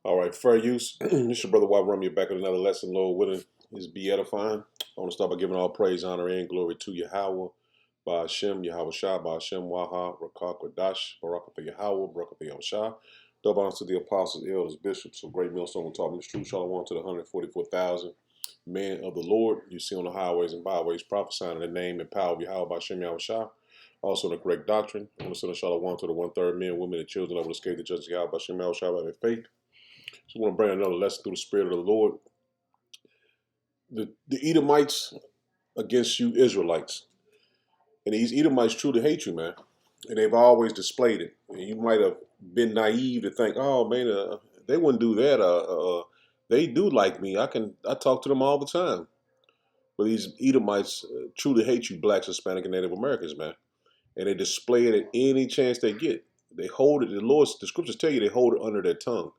All right, fair use. This your brother Rob Rummy back with another lesson. Lord willing, is be edifying. I want to start by giving all praise, honor, and glory to Yahweh, by Hashem, Yahweh Shah, by Hashem, Waha, Rakak, Wadash, Barakatha Yahweh, Barakatha Yahweh Shah. Double honors to the apostles, elders, bishops, of great millstone taught me the truth. Shalom to the 144,000 men of the Lord you see on the highways and byways, prophesying in the name and power of Yahweh, by Hashem, Yahweh Shah. Also the correct doctrine. I want to send a shalom to the 1/3 men, women, and children that will escape the judgment of Yahweh, by Hashem, Yahweh Shah, by their faith. So I want to bring another lesson through the Spirit of the Lord. The Edomites against you Israelites. And these Edomites truly hate you, man. And they've always displayed it. And you might have been naive to think, oh, man, they wouldn't do that. They do like me. I talk to them all the time. But these Edomites truly hate you, blacks, Hispanic, and Native Americans, man. And they display it at any chance they get. They hold it, the scriptures tell you they hold it under their tongue.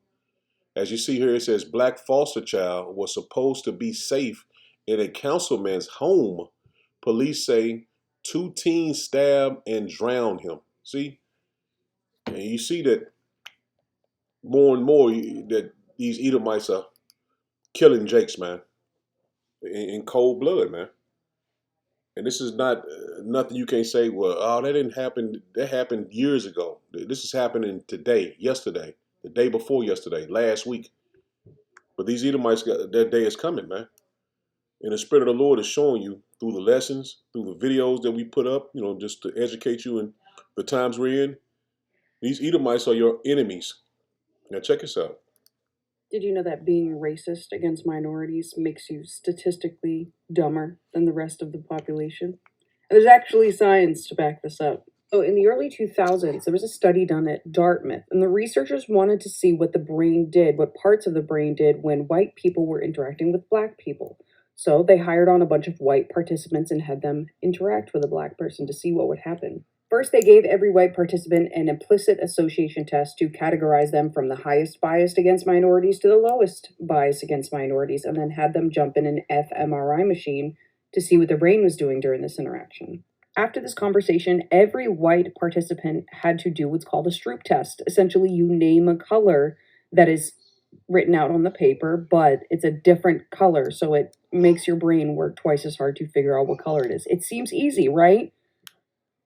As you see here, it says, black foster child was supposed to be safe in a councilman's home. Police say 2 teens stabbed and drowned him. See? And you see that more and more that these Edomites are killing Jakes, man, in cold blood, man. And this is not nothing you can't say, well, oh, that didn't happen. That happened years ago. This is happening today, yesterday, the day before yesterday, last week. But these Edomites, their day is coming, man. And the Spirit of the Lord is showing you through the lessons, through the videos that we put up, just to educate you in the times we're in. These Edomites are your enemies. Now check this out. Did you know that being racist against minorities makes you statistically dumber than the rest of the population? There's actually science to back this up. So in the early 2000s, there was a study done at Dartmouth, and the researchers wanted to see what the brain did, what parts of the brain did when white people were interacting with black people. So they hired on a bunch of white participants and had them interact with a black person to see what would happen. First, they gave every white participant an implicit association test to categorize them from the highest bias against minorities to the lowest bias against minorities, and then had them jump in an fMRI machine to see what their brain was doing during this interaction. After this conversation, every white participant had to do what's called a Stroop test. Essentially, you name a color that is written out on the paper, but it's a different color, so it makes your brain work twice as hard to figure out what color it is. It seems easy, right?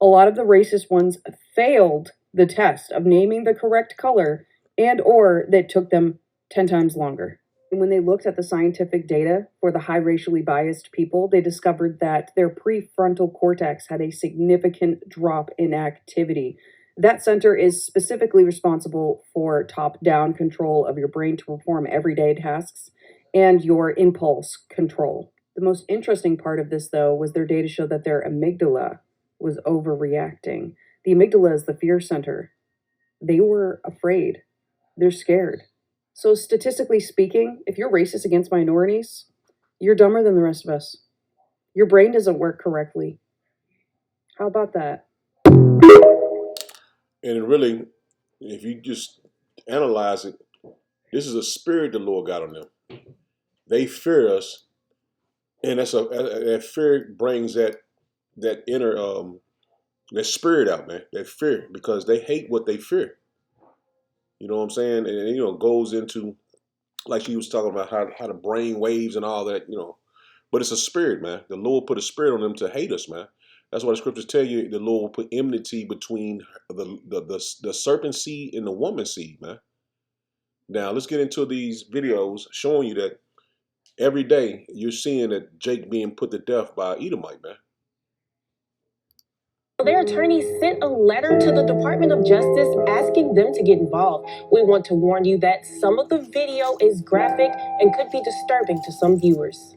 A lot of the racist ones failed the test of naming the correct color, and or that took them 10 times longer. And when they looked at the scientific data for the high racially biased people, they discovered that their prefrontal cortex had a significant drop in activity. That center is specifically responsible for top-down control of your brain to perform everyday tasks and your impulse control. The most interesting part of this, though, was their data showed that their amygdala was overreacting. The amygdala is the fear center. They were afraid. They're scared. So statistically speaking, if you're racist against minorities, you're dumber than the rest of us. Your brain doesn't work correctly. How about that? And really, if you just analyze it, this is a spirit the Lord got on them. They fear us, and that fear brings that inner that spirit out, man. That fear, because they hate what they fear. You know what I'm saying? And goes into, like she was talking about, how the brain waves and all that. But it's a spirit, man. The Lord put a spirit on them to hate us, man. That's why the scriptures tell you the Lord will put enmity between the serpent seed and the woman seed, man. Now let's get into these videos showing you that every day you're seeing that Jake being put to death by Edomite, man. Their attorney sent a letter to the Department of Justice asking them to get involved. We want to warn you that some of the video is graphic and could be disturbing to some viewers.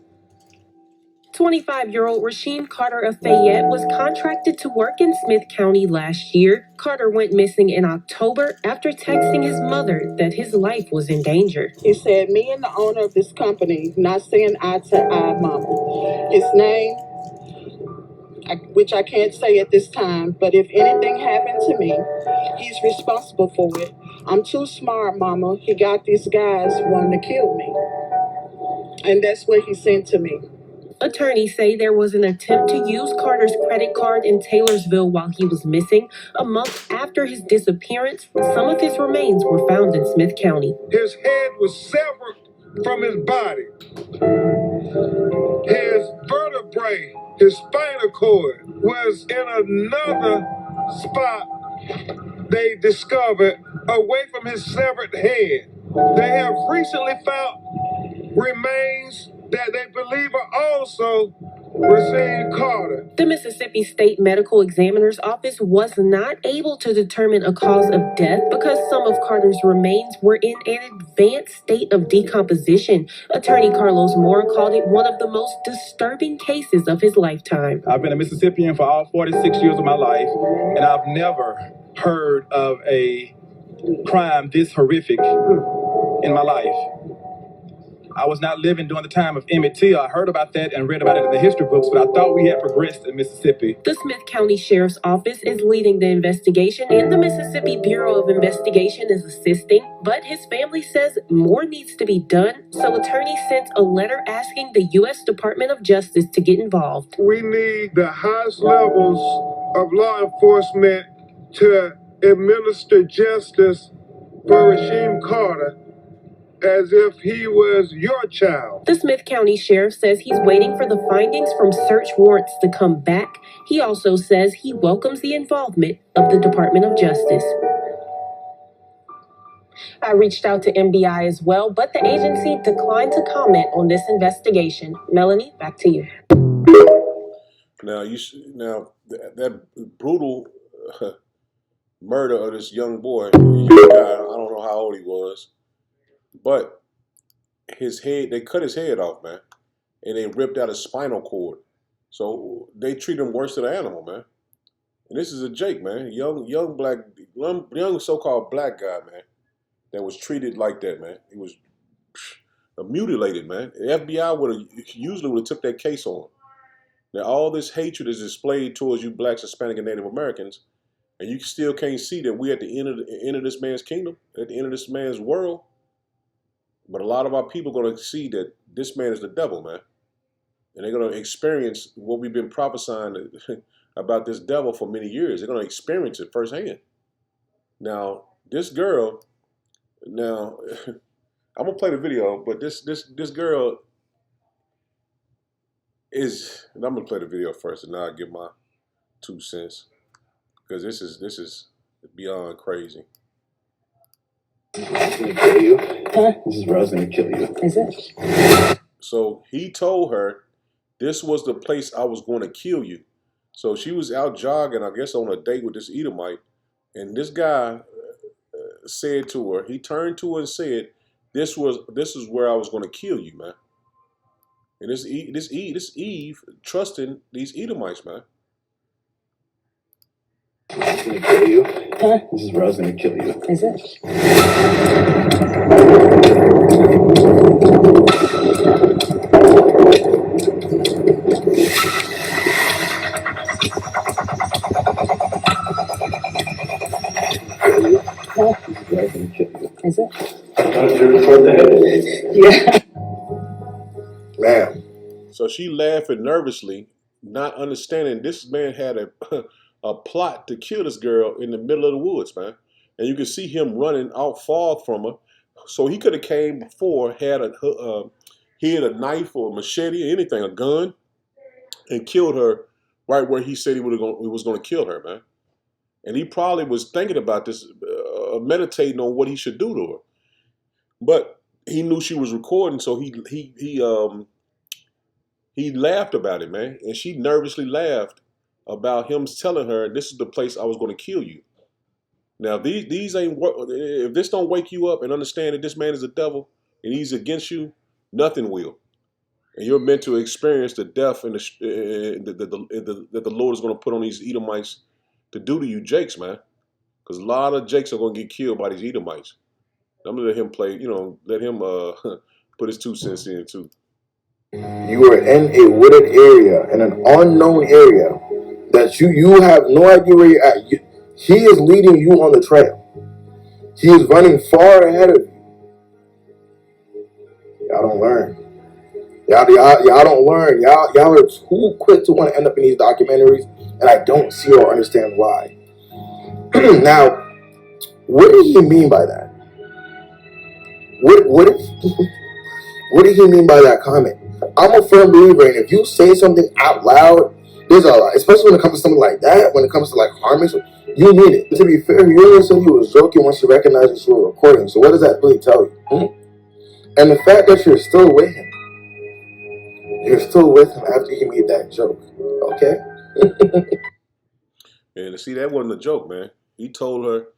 25-year-old Rasheem Carter of Fayette was contracted to work in Smith County last year. Carter went missing in October after texting his mother that his life was in danger. He said, me and the owner of this company not seeing eye to eye, mama. His name, which I can't say at this time, but if anything happened to me, he's responsible for it. I'm too smart, mama. He got these guys wanting to kill me. And that's what he sent to me. Attorneys say there was an attempt to use Carter's credit card in Taylorsville while he was missing. A month after his disappearance, some of his remains were found in Smith County. His head was severed from his body. His vertebrae, his spinal cord, was in another spot they discovered away from his severed head. They have recently found remains that they believe are also Racine Carter. The Mississippi State Medical Examiner's Office was not able to determine a cause of death because some of Carter's remains were in an advanced state of decomposition. Attorney Carlos Moore called it one of the most disturbing cases of his lifetime. I've been a Mississippian for all 46 years of my life, and I've never heard of a crime this horrific in my life. I was not living during the time of Emmett Till. I heard about that and read about it in the history books, but I thought we had progressed in Mississippi. The Smith County Sheriff's Office is leading the investigation, and the Mississippi Bureau of Investigation is assisting, but his family says more needs to be done, so attorneys sent a letter asking the U.S. Department of Justice to get involved. We need the highest levels of law enforcement to administer justice for Racine Carter as if he was your child. The Smith County Sheriff says he's waiting for the findings from search warrants to come back. He also says he welcomes the involvement of the Department of Justice. I reached out to MBI as well, but the agency declined to comment on this investigation. Melanie, back to you. Now, that brutal murder of this young boy, young guy, I don't know how old he was, but his head, they cut his head off, man, and they ripped out his spinal cord. So they treat him worse than an animal, man. And this is a Jake, man, young so-called black guy, man, that was treated like that, man. He was mutilated, man. The FBI usually would have took that case on. Now all this hatred is displayed towards you blacks, Hispanic, and Native Americans, and you still can't see that we're at the end of this man's kingdom, at the end of this man's world. But a lot of our people are going to see that this man is the devil, man. And they're going to experience what we've been prophesying about this devil for many years. They're going to experience it firsthand. Now, this girl, I'm going to play the video, but this girl is, and I'm going to play the video first, and now I'll give my 2 cents. Because this is beyond crazy. This is gonna kill you. Huh? This is where I was gonna kill you. Is it? So he told her this was the place I was going to kill you. So she was out jogging, I guess, on a date with this Edomite, and this guy said to her, he turned to her and said, "This is where I was going to kill you, man." And this Eve trusting these Edomites, man. This is gonna kill you. Huh? This is where I was gonna kill you. Is it? Is it? Yeah. Man. So she laughing nervously, not understanding this man had a plot to kill this girl in the middle of the woods, man. And you can see him running out far from her. So he could have came before, he had a knife or a machete or anything, a gun, and killed her right where he said he was going to kill her, man. And he probably was thinking about this, meditating on what he should do to her. But he knew she was recording, so he laughed about it, man. And she nervously laughed about him telling her, "This is the place I was going to kill you." Now, these ain't, if this don't wake you up and understand that this man is a devil and he's against you, nothing will. And you're meant to experience the death and that the Lord is going to put on these Edomites to do to you Jakes, man. Because a lot of Jakes are going to get killed by these Edomites. I'm going to let him play, let him put his 2 cents in too. You are in a wooded area, in an unknown area, that you have no idea where you're at. He is leading you on the trail. He is running far ahead of you. Y'all don't learn. Y'all don't learn. Y'all are too quick to want to end up in these documentaries, and I don't see or understand why. Now, what did he mean by that? What what did he mean by that comment? I'm a firm believer, and if you say something out loud, there's a lot, especially when it comes to something like that, when it comes to like harming, you mean it. To be fair, you only said you was joking once you recognized that you were recording. So what does that really tell you? And the fact that you're still with him after he made that joke, okay? And see, that wasn't a joke, man. He told her,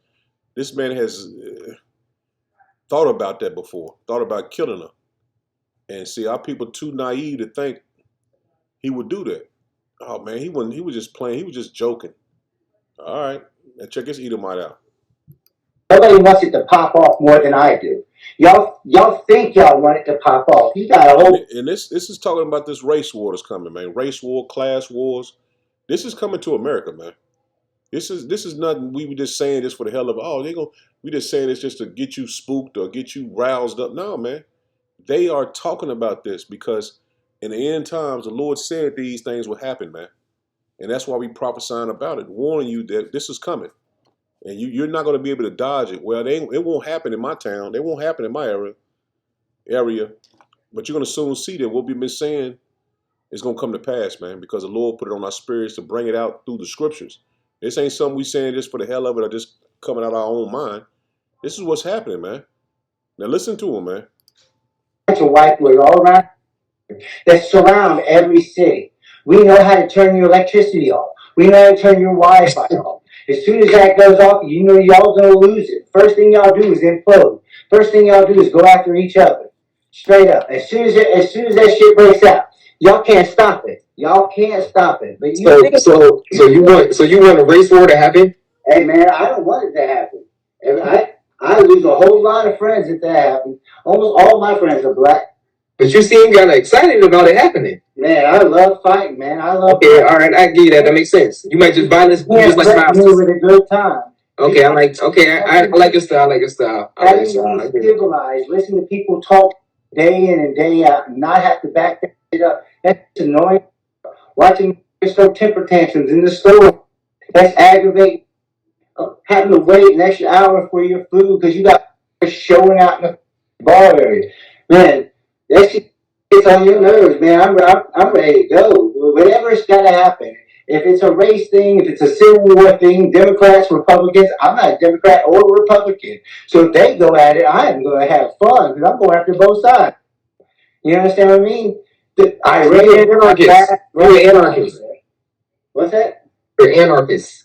this man has thought about that before, thought about killing her. And see, our people too naive to think he would do that. Oh man, he wasn't. He was just playing. He was just joking. All right, now check this Edomite out. Nobody wants it to pop off more than I do. Y'all think y'all want it to pop off. You got a whole. And this is talking about this race war that's coming, man. Race war, class wars. This is coming to America, man. This is nothing. We were just saying this for the hell of it. Oh, we just saying this just to get you spooked or get you roused up. No, man. They are talking about this because in the end times, the Lord said these things will happen, man. And that's why we prophesying about it, warning you that this is coming. And you're not going to be able to dodge it. Well, it won't happen in my town. It won't happen in my area. But you're going to soon see that what we've been saying is going to come to pass, man, because the Lord put it on our spirits to bring it out through the scriptures. This ain't something we saying just for the hell of it or just coming out of our own mind. This is what's happening, man. Now listen to him, man. Bunch of white boys all around that surround every city. We know how to turn your electricity off. We know how to turn your Wi-Fi off. As soon as that goes off, you know y'all gonna lose it. First thing y'all do is implode. First thing y'all do is go after each other. Straight up. As soon as that shit breaks out, y'all can't stop it. Y'all can't stop it. But So you want a race war to happen? Hey man, I don't want it to happen. And I lose a whole lot of friends if that happens. Almost all my friends are black. But you seem kind of excited about it happening. Man, I love fighting, man. I love. Okay, all right, I get you that. That makes sense. You might just violence, Yeah, just like violence. Me with a good time. Okay, I like your style. I like your style. Civilized. Listen to people talk day in and day out, and not have to back that shit up. That's annoying. Watching throw temper tantrums in the store. That's aggravating. Having to wait an extra hour for your food because you got showing out in the bar area. Man, that shit gets on your nerves, man. I'm ready to go. Whatever's got to happen. If it's a race thing, if it's a Civil War thing, Democrats, Republicans, I'm not a Democrat or a Republican. So if they go at it, I am going to have fun because I'm going after both sides. You understand what I mean? You're an anarchist. You're an anarchist. What's that? You're an anarchist.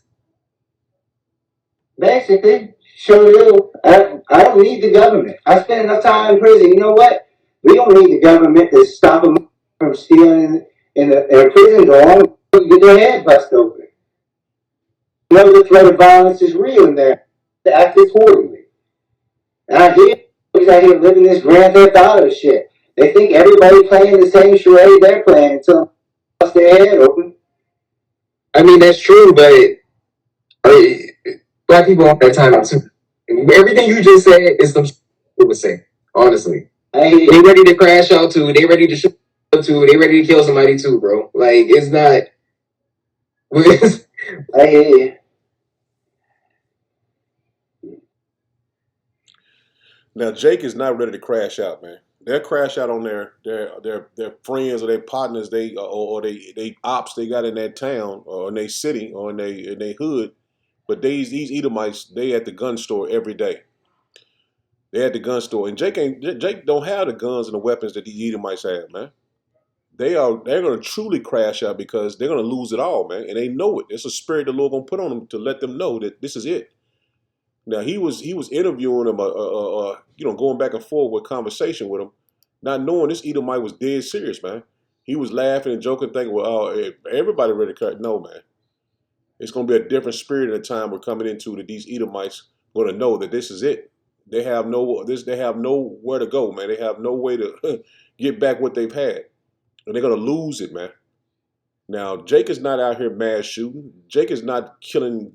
Basically, sure do. I don't need the government. I spent enough time in prison. You know what? We don't need the government to stop them from stealing in the prison. Go on, get their head bust open. You know the threat of violence is real in there. They act accordingly. And I hear boys out here living this Grand Theft Auto shit. They think everybody playing the same charade they're playing until they bust their head open. I mean, that's true, but black people have that time too. Everything you just said is some shit would say, honestly. They ready to crash out too. They ready to shoot too. They ready to kill somebody too, bro. Like, it's not. I hear you. Now Jake is not ready to crash out, man. They'll crash out on their friends or their partners, or they ops they got in that town or in their city or in their hood. But these Edomites, they at the gun store every day. They at the gun store, and Jake don't have the guns and the weapons that these Edomites have, man. They're gonna truly crash out because they're gonna lose it all, man, and they know it. It's a spirit the Lord gonna put on them to let them know that this is it. Now he was interviewing him, going back and forth with conversation with him, not knowing this Edomite was dead serious, man. He was laughing and joking, thinking, "Well, everybody ready to cut." No, man. It's going to be a different spirit in the time we're coming into that these Edomites going to know that this is it. They have nowhere to go, man. They have no way to get back what they've had, and they're going to lose it, man. Now, Jake is not out here mass shooting. Jake is not killing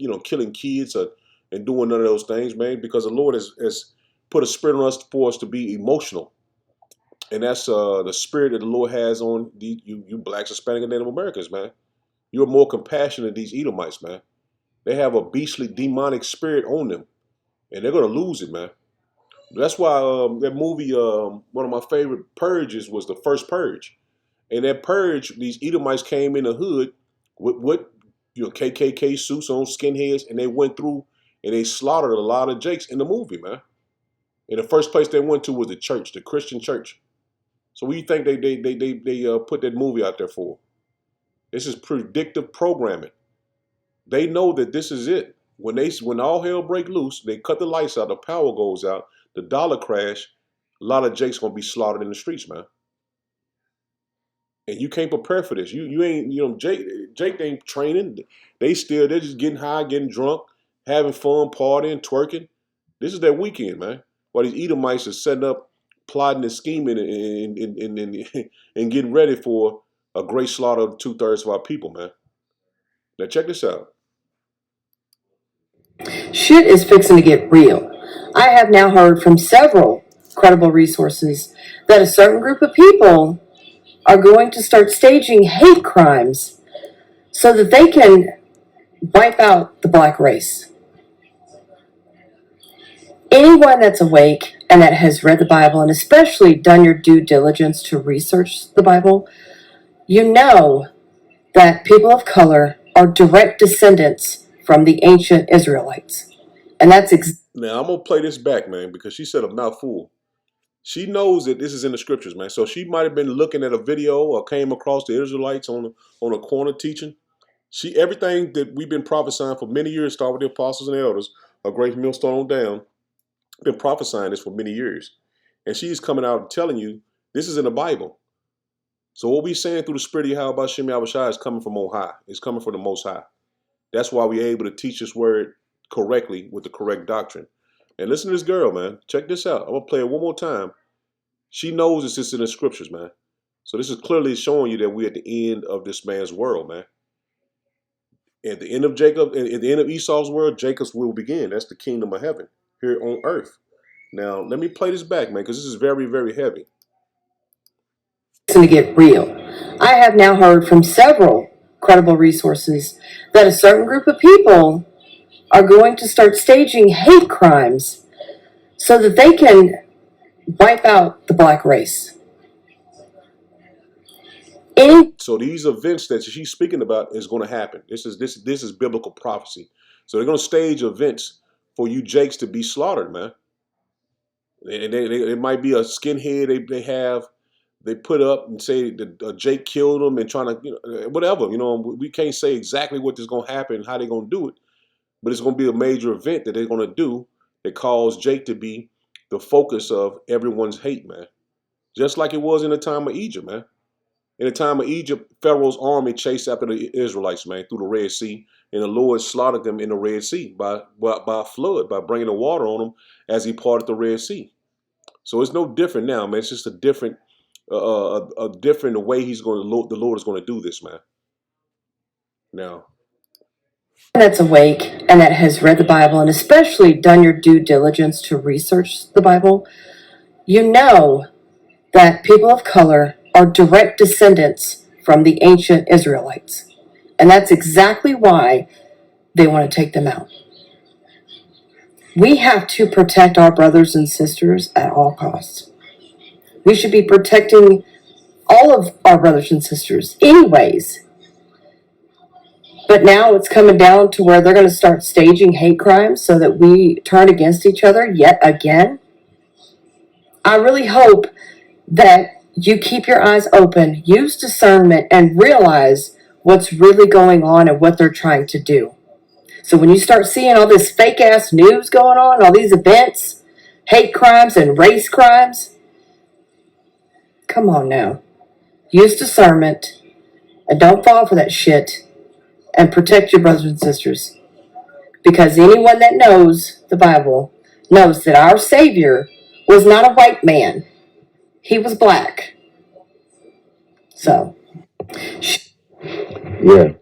kids and doing none of those things, man, because the Lord has put a spirit on us for us to be emotional. And that's the spirit that the Lord has on you blacks, Hispanic, and Native Americans, man. You're more compassionate than these Edomites, man. They have a beastly demonic spirit on them, and they're gonna lose it, man. That's why that movie, one of my favorite purges was the first purge. And that purge, these Edomites came in the hood with KKK suits on, skinheads, and they went through and they slaughtered a lot of Jakes in the movie, man. And the first place they went to was the church, the Christian church. So what do you think they put that movie out there for? This is predictive programming. They know that this is it. When all hell break loose, they cut the lights out, the power goes out, the dollar crash. A lot of Jake's gonna be slaughtered in the streets, man. And you can't prepare for this. You ain't Jake ain't training. They're just getting high, getting drunk, having fun, partying, twerking. This is their weekend, man. While these Edomites are setting up, plotting and scheming and getting ready for a great slaughter of 2/3 of our people, man. Now check this out. Shit is fixing to get real. I have now heard from several credible resources that a certain group of people are going to start staging hate crimes so that they can wipe out the black race. Anyone that's awake and that has read the Bible and especially done your due diligence to research the Bible, you know that people of color are direct descendants from the ancient Israelites. And that's Now I'm gonna play this back, man, because she said a mouthful. She knows that this is in the scriptures, man. So she might have been looking at a video or came across the Israelites on a corner teaching. Everything that we've been prophesying for many years, start with the apostles and elders, a great millstone on down, been prophesying this for many years. And she's coming out and telling you this is in the Bible. So what we're saying through the spirit of Yahweh Shem Yahushua is coming from on high. It's coming from the Most High. That's why we're able to teach this word correctly with the correct doctrine. And listen to this girl, man. Check this out. I'm going to play it one more time. She knows this is in the scriptures, man. So this is clearly showing you that we're at the end of this man's world, man. At the end of at the end of Esau's world, Jacob's will begin. That's the kingdom of heaven here on earth. Now, let me play this back, man, because this is very, very heavy. to get real. I have now heard from several credible resources that a certain group of people are going to start staging hate crimes so that they can wipe out the black race. So these events that she's speaking about is going to happen. This is biblical prophecy. So they're going to stage events for you Jakes to be slaughtered, man. And it might be a skinhead they put up and say that Jake killed him and trying to, whatever. We can't say exactly what is going to happen, how they're going to do it. But it's going to be a major event that they're going to do that calls Jake to be the focus of everyone's hate, man. Just like it was in the time of Egypt, man. In the time of Egypt, Pharaoh's army chased after the Israelites, man, through the Red Sea. And the Lord slaughtered them in the Red Sea by a flood, by bringing the water on them as he parted the Red Sea. So it's no different now, man. It's just a different way the Lord is going to do this, man. Now, that's awake and that has read the Bible and especially done your due diligence to research the Bible, you know that people of color are direct descendants from the ancient Israelites. And that's exactly why they want to take them out. We have to protect our brothers and sisters at all costs. We should be protecting all of our brothers and sisters anyways. But now it's coming down to where they're going to start staging hate crimes so that we turn against each other yet again. I really hope that you keep your eyes open, use discernment, and realize what's really going on and what they're trying to do. So when you start seeing all this fake ass news going on, all these events, hate crimes and race crimes, come on now. Use discernment and don't fall for that shit and protect your brothers and sisters. Because anyone that knows the Bible knows that our Savior was not a white man. He was black. So. Yeah,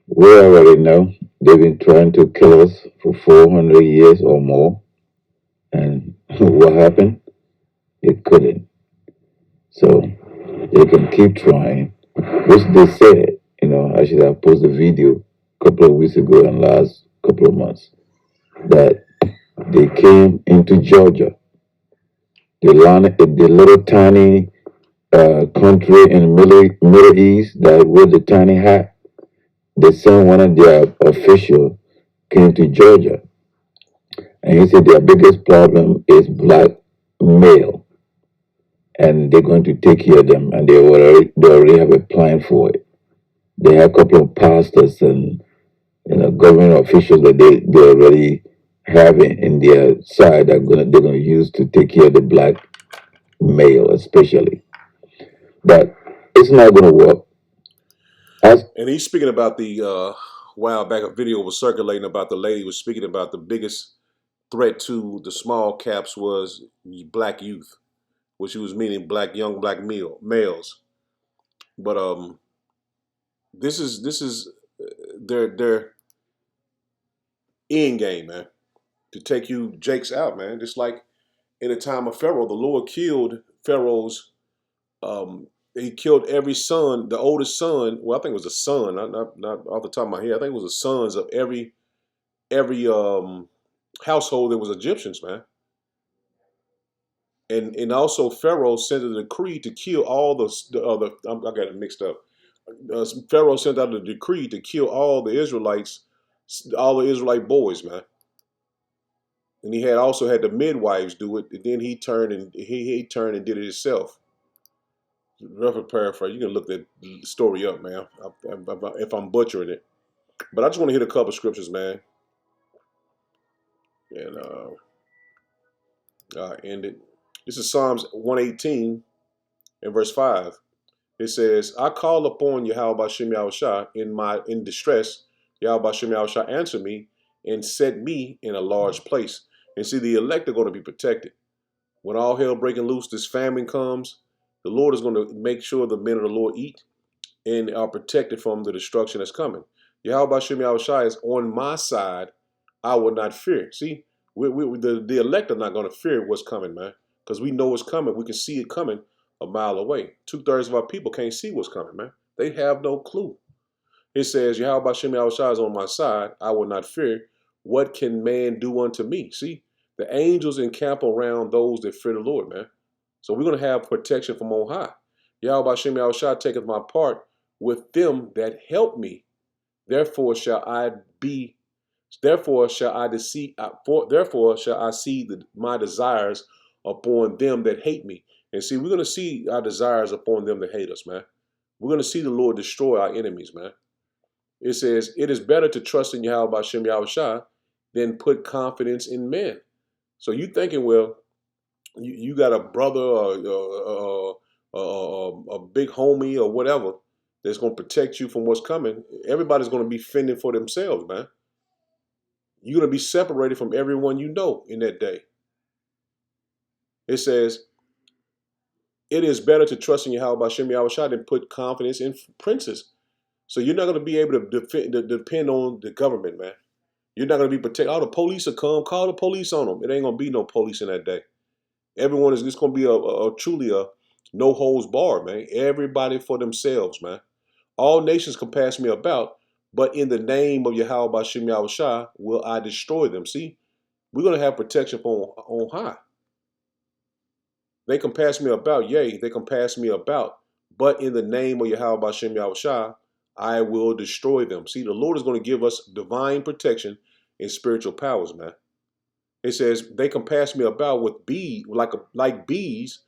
we already know they've been trying to kill us for 400 years or more. And what happened? It couldn't. So they can keep trying, which they said, I should have posted a video a couple of weeks ago and last couple of months that they came into Georgia, the little tiny country in Middle East that with the tiny hat. They sent one of their officials came to Georgia, and he said their biggest problem is black male, and they're going to take care of them, and they already have a plan for it. They have a couple of pastors and government officials that they already have in their side that they're gonna use to take care of the black male especially. But it's not gonna work. And he's speaking about the while back a video was circulating about the lady was speaking about the biggest threat to the small caps was black youth, which she was meaning young black males. But this is their end game, man, to take you Jakes out, man. Just like in the time of Pharaoh, the Lord killed Pharaoh's. He killed every son, the oldest son. Well, I think it was a son, not off the top of my head. I think it was the sons of every household that was Egyptians, man. And also Pharaoh sent a decree to kill all I got it mixed up. Pharaoh sent out a decree to kill all the Israelites, all the Israelite boys, man. And he had also had the midwives do it. And then he turned and he turned and did it himself. Rough paraphrase. You can look that story up, man. If I'm butchering it, but I just want to hit a couple scriptures, man, and end it. This is Psalms 118 and verse 5. It says, I call upon Yahweh Bashem Yahushua in distress. Yahweh Bashem Yahushua answer me and set me in a large place. And see, the elect are going to be protected. When all hell breaking loose, this famine comes, the Lord is going to make sure the men of the Lord eat and are protected from the destruction that's coming. Yahweh Bashem Yahushua is on my side. I will not fear. See, the elect are not going to fear what's coming, man, because we know what's coming. We can see it coming a mile away. 2/3 of our people can't see what's coming, man. They have no clue. It says, Yahweh Bashem Yahushua is on my side. I will not fear. What can man do unto me? See, the angels encamp around those that fear the Lord, man. So we're going to have protection from on high. Yahweh Bashem Yahushua taketh my part with them that help me. Therefore shall I be Therefore shall I therefore shall I see my desires upon them that hate me. And see, we're going to see our desires upon them that hate us, man. We're going to see the Lord destroy our enemies, man. It says, it is better to trust in Yahweh Bashem Yahushua than put confidence in men. So you thinking, well, you got a brother or a big homie or whatever that's going to protect you from what's coming. Everybody's going to be fending for themselves, man. You're going to be separated from everyone you know in that day. It says, it is better to trust in Yahweh Bashem Yahushua than put confidence in princes. So you're not going to be able to depend on the government, man. You're not going to be protected. Oh, the police will come. Call the police on them. It ain't going to be no police in that day. Everyone is just going to be truly a no holds barred, man. Everybody for themselves, man. All nations can pass me about, but in the name of Yahweh Bashem Yahushua will I destroy them. See, we're going to have protection from on high. They can pass me about, yea, they can pass me about, but in the name of Yahweh Bashem Yahushua, I will destroy them. See, the Lord is going to give us divine protection and spiritual powers, man. It says they can pass me about with bees, like bees.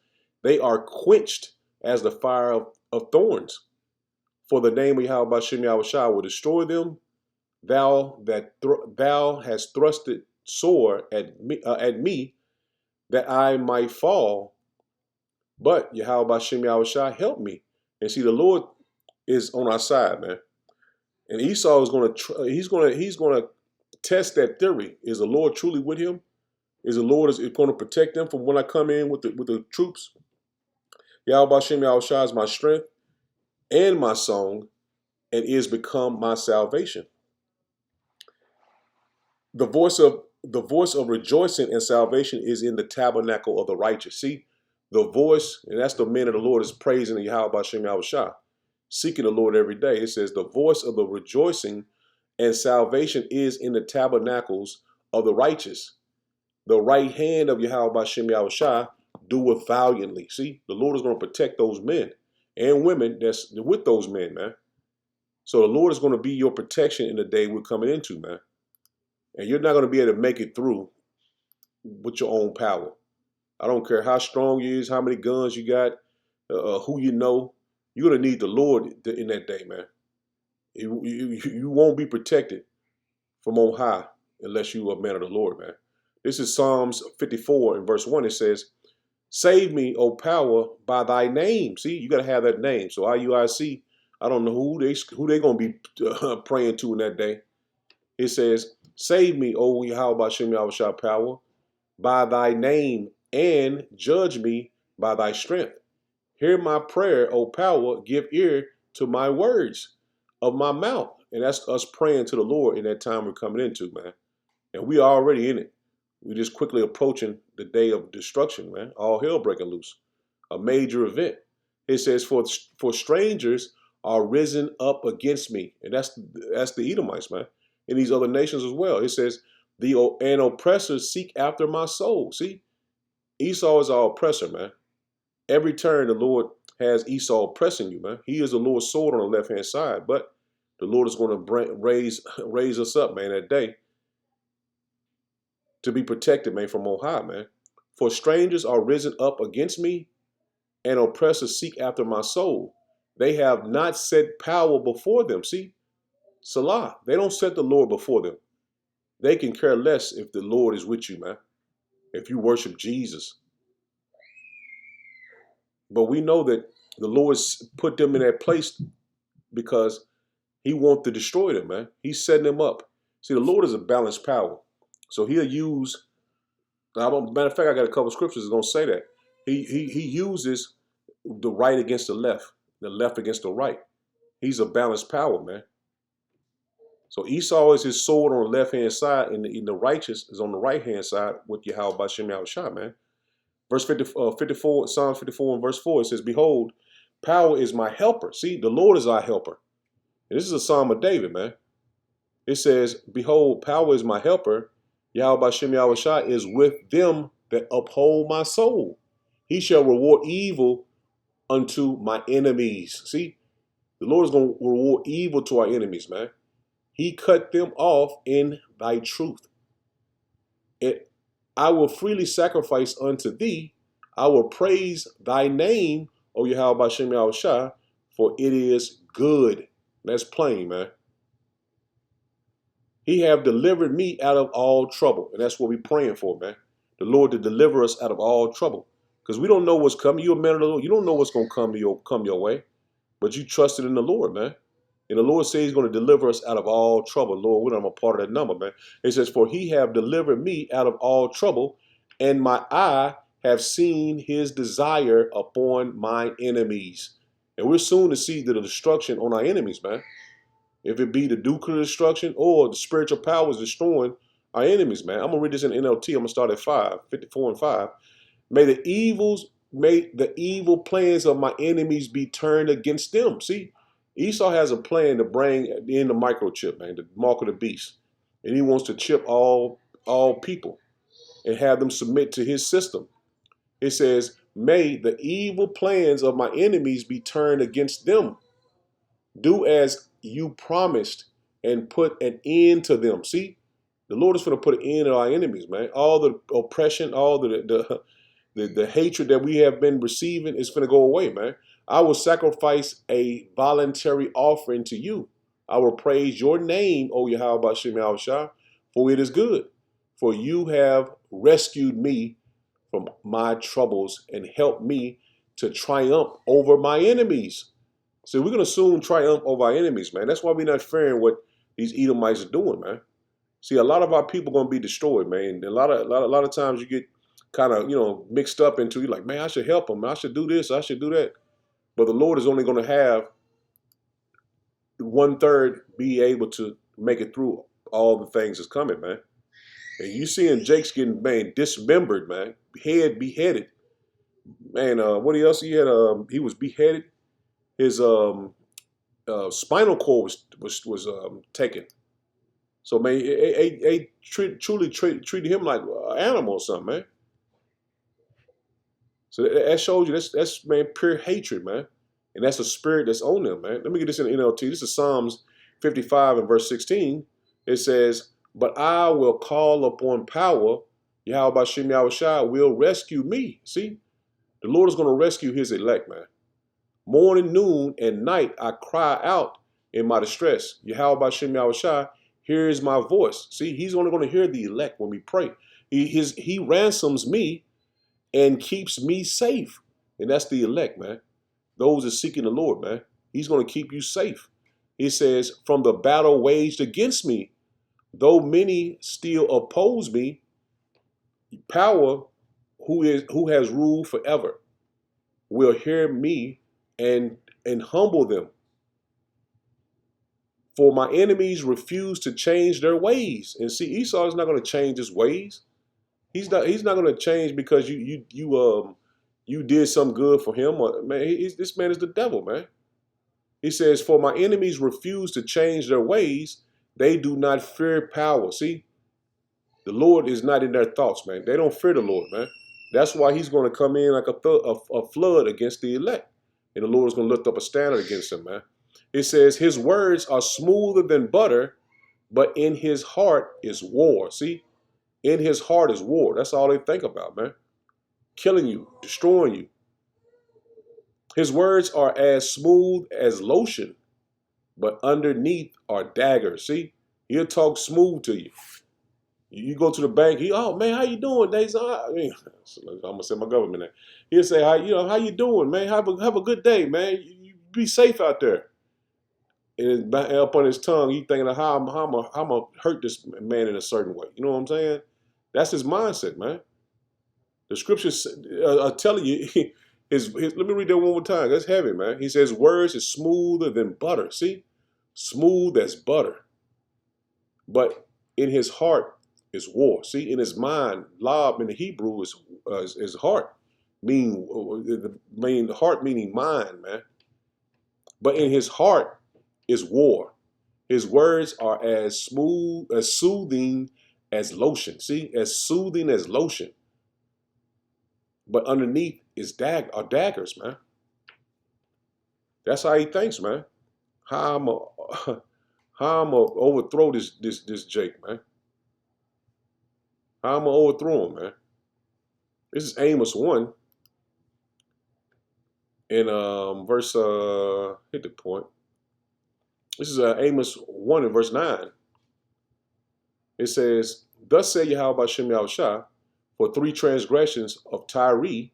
They are quenched as the fire of thorns. For the name of Yahweh Bashem Yahushua will destroy them. Thou hast thrusted sore at me that I might fall. But Yahweh Bashem Yahushua help me. And see, the Lord is on our side, man. And Esau is he's going to test that theory. Is the Lord truly with him? Is the Lord going to protect them from when I come in with the troops? Yahweh Bashem Yahushua is my strength and my song, and is become my salvation. The voice of rejoicing and salvation is in the tabernacle of the righteous. See, The voice, and that's the men of the Lord is praising the Yahweh Shem Yahushua, seeking the Lord every day. It says, the voice of the rejoicing and salvation is in the tabernacles of the righteous. The right hand of Yahweh Shem Yahushua doeth valiantly. See, the Lord is going to protect those men and women that's with those men, man. So the Lord is going to be your protection in the day we're coming into, man. And you're not going to be able to make it through with your own power. I don't care how strong you is, how many guns you got, who you know. You're going to need the Lord in that day, man. You won't be protected from on high unless you are a man of the Lord, man. This is Psalms 54 and verse 1. It says, save me, O power, by thy name. See, you got to have that name. So IUIC, I don't know who they going to be praying to in that day. It says, save me, O Yahweh Shem Yahushua power, by thy name, and judge me by thy strength. Hear my prayer, O power, give ear to my words of my mouth. And that's us praying to the Lord in that time we're coming into, man. And we are already in it. We're just quickly approaching the day of destruction, man. All hell breaking loose. A major event. It says, for strangers are risen up against me. And that's the Edomites, man. And these other nations as well. It says, and oppressors seek after my soul. See, Esau is our oppressor, man. Every turn the Lord has Esau oppressing you, man. He is the Lord's sword on the left-hand side. But the Lord is going to raise us up, man, that day to be protected, man, from on high, man. For strangers are risen up against me, and oppressors seek after my soul. They have not set power before them. See, Salah, they don't set the Lord before them. They can care less if the Lord is with you, man, if you worship Jesus. But we know that the Lord's put them in that place because he wants to destroy them, man. He's setting them up. See, the Lord is a balanced power. So he'll use, matter of fact, I got a couple of scriptures that's going to say that. He uses the right against the left against the right. He's a balanced power, man. So Esau is his sword on the left-hand side, and the righteous is on the right-hand side with Yahweh by Shem Yahushua, man. Verse 54, Psalms 54 and verse 4, it says, behold, power is my helper. See, the Lord is our helper. And this is a Psalm of David, man. It says, behold, power is my helper. Yahweh by Shem Yahushua is with them that uphold my soul. He shall reward evil unto my enemies. See, the Lord is going to reward evil to our enemies, man. He cut them off in thy truth. I will freely sacrifice unto thee. I will praise thy name, O Yahweh Bashem Yahushua, for it is good. That's plain, man. He have delivered me out of all trouble. And that's what we're praying for, man. The Lord to deliver us out of all trouble. Because we don't know what's coming. You're a man of the Lord. You don't know what's going to come your way. But you trusted in the Lord, man. And the Lord says he's going to deliver us out of all trouble. Lord, I'm a part of that number, man. It says, for he have delivered me out of all trouble, and my eye have seen his desire upon my enemies. And we're soon to see the destruction on our enemies, man. If it be the nuclear destruction or the spiritual powers destroying our enemies, man. I'm going to read this in NLT. I'm going to start at 54 and 5. May the evil plans of my enemies be turned against them. See, Esau has a plan to bring in the microchip, man, the mark of the beast. And he wants to chip all people and have them submit to his system. It says, may the evil plans of my enemies be turned against them. Do as you promised and put an end to them. See, the Lord is going to put an end to our enemies, man. All the oppression, all the hatred that we have been receiving is going to go away, man. I will sacrifice a voluntary offering to you. I will praise your name, O Yahweh Bashem Yahushua, for it is good. For you have rescued me from my troubles and helped me to triumph over my enemies. So we're going to soon triumph over our enemies, man. That's why we're not fearing what these Edomites are doing, man. See, a lot of our people are going to be destroyed, man. And a lot of times you get kind of, mixed up into, you're like, man, I should help them. I should do this. I should do that. But the Lord is only going to have 1/3 be able to make it through all the things that's coming, man. And you seeing Jake's getting, man, dismembered, man, head beheaded Man, what else he had? He was beheaded. His spinal cord was taken. So man, they truly treated him like an animal or something, man. So that shows you that's man pure hatred, man, and that's a spirit that's on them, man. Let me get this in the NLT. This is Psalms 55 and verse 16. It says, "But I will call upon power. Yahweh Shem Yahushua will rescue me." See, the Lord is going to rescue His elect, man. Morning, noon, and night I cry out in my distress. Yahweh Shem Yahushua, hears my voice. See, He's only going to hear the elect when we pray. He ransoms me and keeps me safe. And that's the elect, man. Those that seeking the Lord, man. He's going to keep you safe. He says, from the battle waged against me, though many still oppose me, power who has ruled forever will hear me and humble them. For my enemies refuse to change their ways. And see, Esau is not going to change his ways. He's not going to change because you did some good for him. Man, this man is the devil, man. He says, for my enemies refuse to change their ways. They do not fear power. See, the Lord is not in their thoughts, man. They don't fear the Lord, man. That's why he's going to come in like a flood against the elect. And the Lord is going to lift up a standard against them, man. It says, his words are smoother than butter, but in his heart is war. See, in his heart is war. That's all they think about, man. Killing you, destroying you. His words are as smooth as lotion, but underneath are daggers. See, he'll talk smooth to you. You go to the bank. Oh man, how you doing, Days? I'm gonna say my government name. He'll say, how you doing, man? Have a good day, man. You be safe out there. And up on his tongue, he thinking of how I'm gonna hurt this man in a certain way. You know what I'm saying? That's his mindset, man. The scriptures are telling you. Let me read that one more time. That's heavy, man. He says, words is smoother than butter. See, smooth as butter, but in his heart is war. See, in his mind, lob in the Hebrew is heart, mean heart meaning mind, man. But in his heart is war. His words are as smooth, as soothing as lotion. See, as soothing as lotion. But underneath is daggers, man. That's how he thinks, man. How I'm gonna overthrow this Jake, man. How I'm gonna overthrow him, man. This is Amos 1. In verse hit the point. This is Amos 1 and verse 9. It says, thus say Yahweh Shem Yahushua, for 3 transgressions of Tyrus,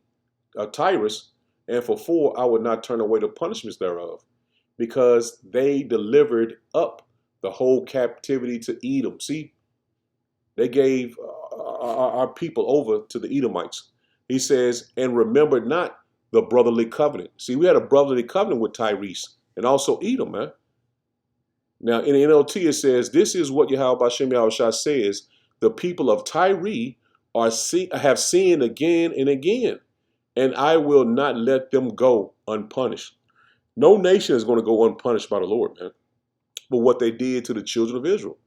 and for 4 I would not turn away the punishments thereof, because they delivered up the whole captivity to Edom. See, they gave our people over to the Edomites. He says, and remember not the brotherly covenant. See, we had a brotherly covenant with Tyrus and also Edom, man. Now, in the NLT, it says, this is what Yahweh Shem Yahushua says, the people of Tyre have sinned again and again, and I will not let them go unpunished. No nation is going to go unpunished by the Lord, man. But what they did to the children of Israel.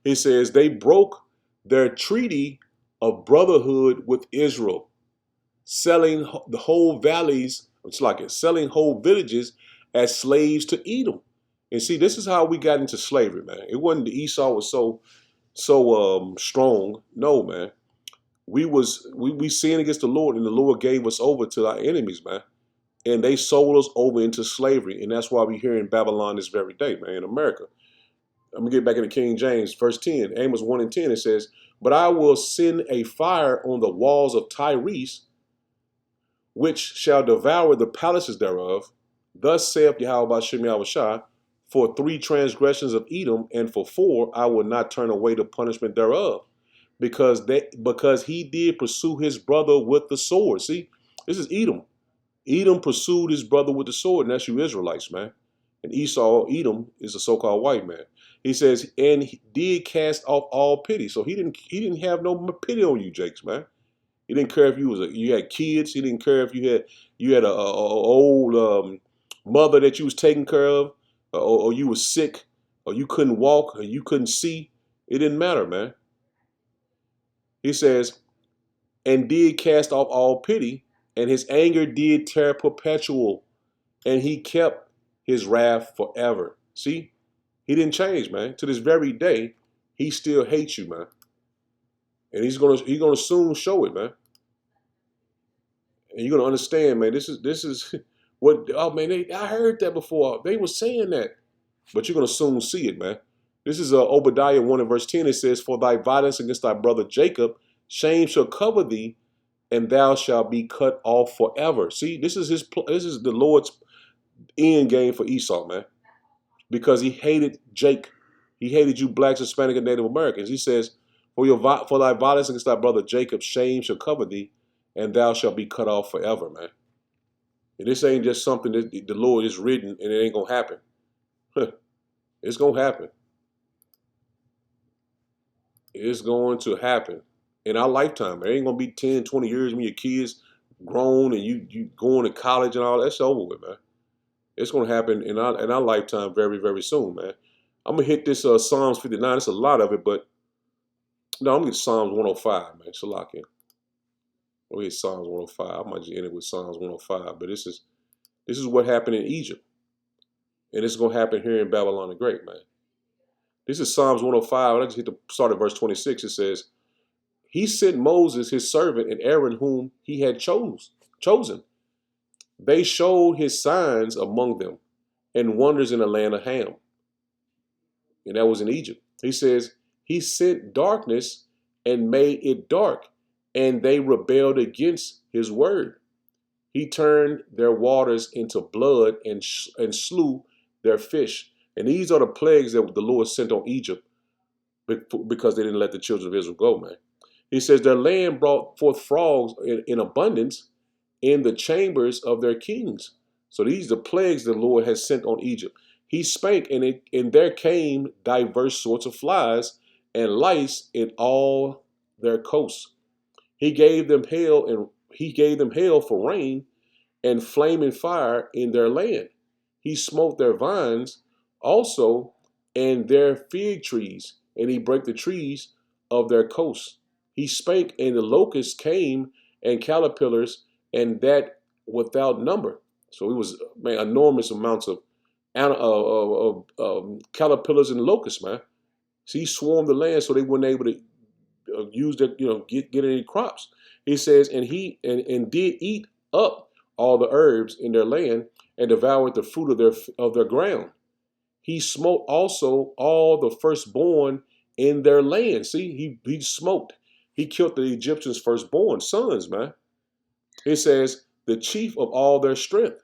He says they broke their treaty of brotherhood with Israel, selling the whole valleys, selling whole villages as slaves to Edom. And see, this is how we got into slavery, man. It wasn't the Esau was so strong. No, man. We sinned against the Lord, and the Lord gave us over to our enemies, man. And they sold us over into slavery. And that's why we're here in Babylon this very day, man, in America. I'm going to get back into King James, verse 10. Amos 1 and 10, it says, but I will send a fire on the walls of Tyrese, which shall devour the palaces thereof. Thus saith Yahweh Shem Yahushua, for 3 transgressions of Edom, and for 4 I will not turn away the punishment thereof, because he did pursue his brother with the sword. See, this is Edom. Edom pursued his brother with the sword, and that's you Israelites, man. And Edom, is a so-called white man. He says, and he did cast off all pity. So he didn't have no pity on you, Jakes, man. He didn't care if you had kids. He didn't care if you had a old mother that you was taking care of, or you was sick, or you couldn't walk, or you couldn't see. It didn't matter, man. He says, and did cast off all pity, and his anger did tear perpetual, and he kept his wrath forever. See, he didn't change, man. To this very day, he still hates you, man. And he's gonna soon show it, man. And you're gonna understand, man. This is what. Oh man, I heard that before. They were saying that, but you're gonna soon see it, man. This is Obadiah 1 and verse 10. It says, "For thy violence against thy brother Jacob, shame shall cover thee, and thou shalt be cut off forever." See, this is this is the Lord's end game for Esau, man, because he hated Jake. He hated you blacks, Hispanic, and Native Americans. He says, for thy violence against thy brother Jacob, shame shall cover thee, and thou shalt be cut off forever, man. And this ain't just something that the Lord is written and it ain't gonna happen. It's gonna happen. It's going to happen in our lifetime. It ain't gonna be 10, 20 years when your kids grown and you going to college and all that's over with, man. It's gonna happen in our lifetime very, very soon, man. I'm gonna hit this Psalms 59. It's a lot of it, but no, I'm gonna get Psalms 105, man. Shalakin. We'll hit Psalms 105. I might just end it with Psalms 105, but this is what happened in Egypt. And it's going to happen here in Babylon the Great, man. This is Psalms 105. I just hit the start of verse 26. It says, he sent Moses, his servant, and Aaron, whom he had chosen. They showed his signs among them and wonders in the land of Ham. And that was in Egypt. He says, he sent darkness and made it dark, and they rebelled against his word. He turned their waters into blood and slew their fish. And these are the plagues that the Lord sent on Egypt because they didn't let the children of Israel go, man. He says their land brought forth frogs in abundance in the chambers of their kings. So these are the plagues the Lord has sent on Egypt. He spake, and there came diverse sorts of flies and lice in all their coasts. He gave them hail for rain and flaming fire in their land. He smote their vines also and their fig trees, and he brake the trees of their coasts. He spake, and the locusts came, and caterpillars, and that without number. So it was, man, enormous amounts of caterpillars and locusts, man. So he swarmed the land so they weren't able to use that, get any crops. He says, and he did eat up all the herbs in their land and devoured the fruit of their ground. He smote also all the firstborn in their land. See, he smoked. He killed the Egyptians' firstborn sons, man. It says, the chief of all their strength.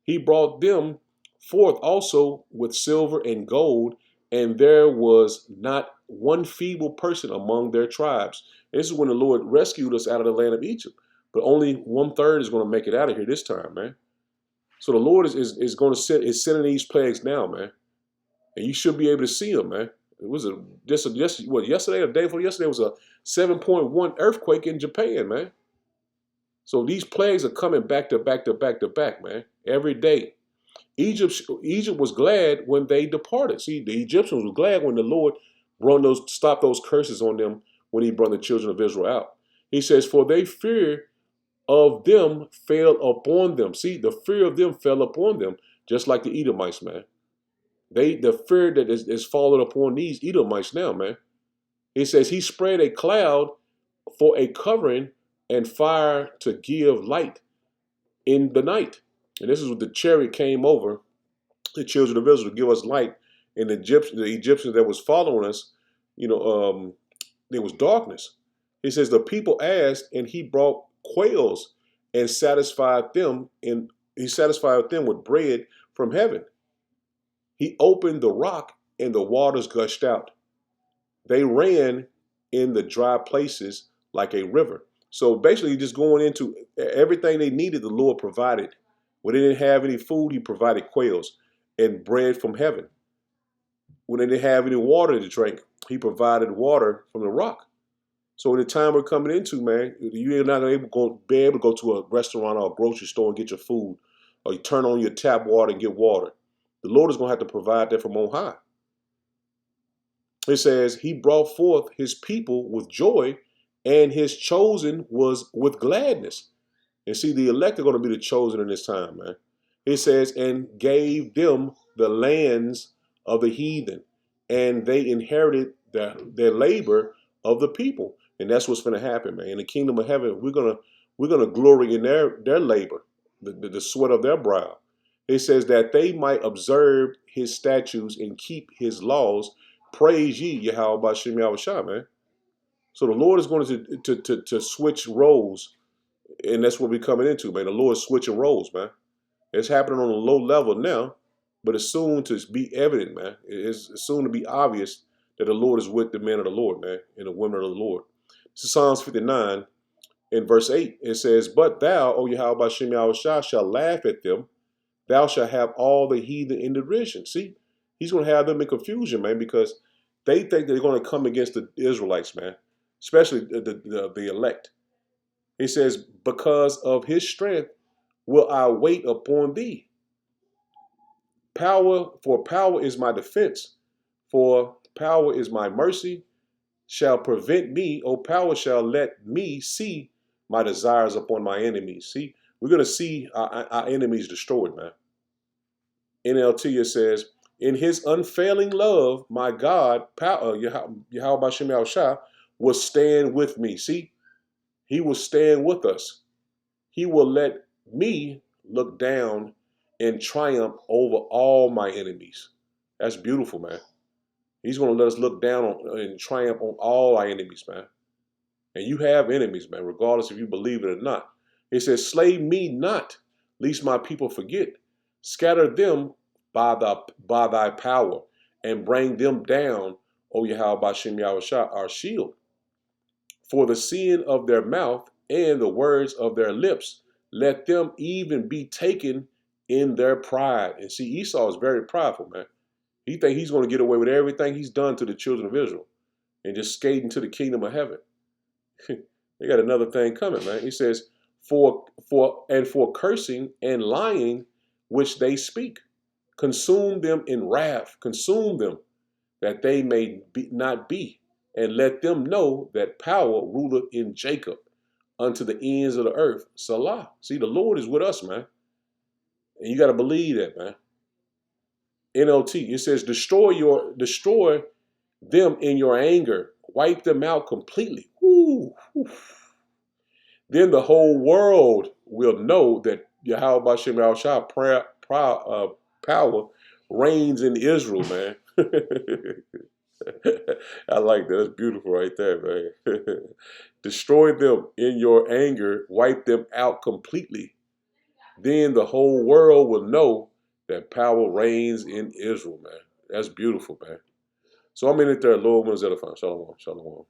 He brought them forth also with silver and gold, and there was not one feeble person among their tribes. And this is when the Lord rescued us out of the land of Egypt. But only 1/3 is going to make it out of here this time, man. So the Lord is going to is sending these plagues now, man. And you should be able to see them, man. It was yesterday or the day before yesterday was a 7.1 earthquake in Japan, man. So these plagues are coming back to back to back to back, man. Every day. Egypt was glad when they departed. See, the Egyptians were glad when the Lord stopped those curses on them when he brought the children of Israel out. He says, for they fear of them fell upon them. See, the fear of them fell upon them, just like the Edomites, man. The fear that is fallen upon these Edomites now, man. It says he spread a cloud for a covering and fire to give light in the night. And this is what the chariot came over the children of Israel to give us light. And the Egyptians that was following us, there was darkness. He says the people asked, and he brought quails and satisfied them with bread from heaven. He opened the rock, and the waters gushed out. They ran in the dry places like a river. So basically, just going into everything they needed, the Lord provided. When they didn't have any food, he provided quails and bread from heaven. When they didn't have any water to drink, he provided water from the rock. So the time we're coming into, man, you're not going to be able to go to a restaurant or a grocery store and get your food, or you turn on your tap water and get water. The Lord is going to have to provide that from on high. It says he brought forth his people with joy, and his chosen was with gladness. And see, the elect are going to be the chosen in this time, man. It says, and gave them the lands of the heathen, and they inherited their labor of the people. And that's what's going to happen, man. In the kingdom of heaven, we're gonna glory in their labor, the sweat of their brow. It says that they might observe his statutes and keep his laws. Praise ye Yahweh B'Shem Yahushua, man. So the Lord is going to switch roles, and that's what we're coming into, man. The Lord is switching roles, man. It's happening on a low level now, but it's soon to be evident, man. It's soon to be obvious that the Lord is with the men of the Lord, man, and the women of the Lord. This is Psalms 59 in verse 8. It says, but thou, O Yahweh B'Shem Yahushua, shall laugh at them. Thou shalt have all the heathen in derision. See, he's going to have them in confusion, man, because they think they're going to come against the Israelites, man, especially the elect. He says, because of his strength will I wait upon thee. Power is my defense, for power is my mercy, shall prevent me, O power shall let me see my desires upon my enemies. See, we're going to see our enemies destroyed, man. NLT, it says, in his unfailing love, my God, Yahweh B'Shem Yahushua, will stand with me. See, he will stand with us. He will let me look down and triumph over all my enemies. That's beautiful, man. He's going to let us look down on and triumph on all our enemies, man. And you have enemies, man, regardless if you believe it or not. It says, slay me not, lest my people forget. Scatter them by thy power, and bring them down, O Yahweh B'Shem Yahushua, our shield. For the sin of their mouth and the words of their lips, let them even be taken in their pride. And see, Esau is very prideful, man. He think he's going to get away with everything he's done to the children of Israel and just skate into the kingdom of heaven. They got another thing coming, man. He says, for cursing and lying which they speak, consume them in wrath, consume them, that they may not be, and let them know that power ruleth in Jacob unto the ends of the earth. Salah. See, the Lord is with us, man. And you got to believe that, man. NLT, it says, destroy them in your anger. Wipe them out completely. Ooh, ooh. Then the whole world will know that Yahweh B'Shem Yahushua power reigns in Israel, man. I like that. That's beautiful right there, man. Destroy them in your anger. Wipe them out completely. Then the whole world will know that power reigns in Israel, man. That's beautiful, man. So I'm in it there, Lord, when is edifying. Shalom, shalom.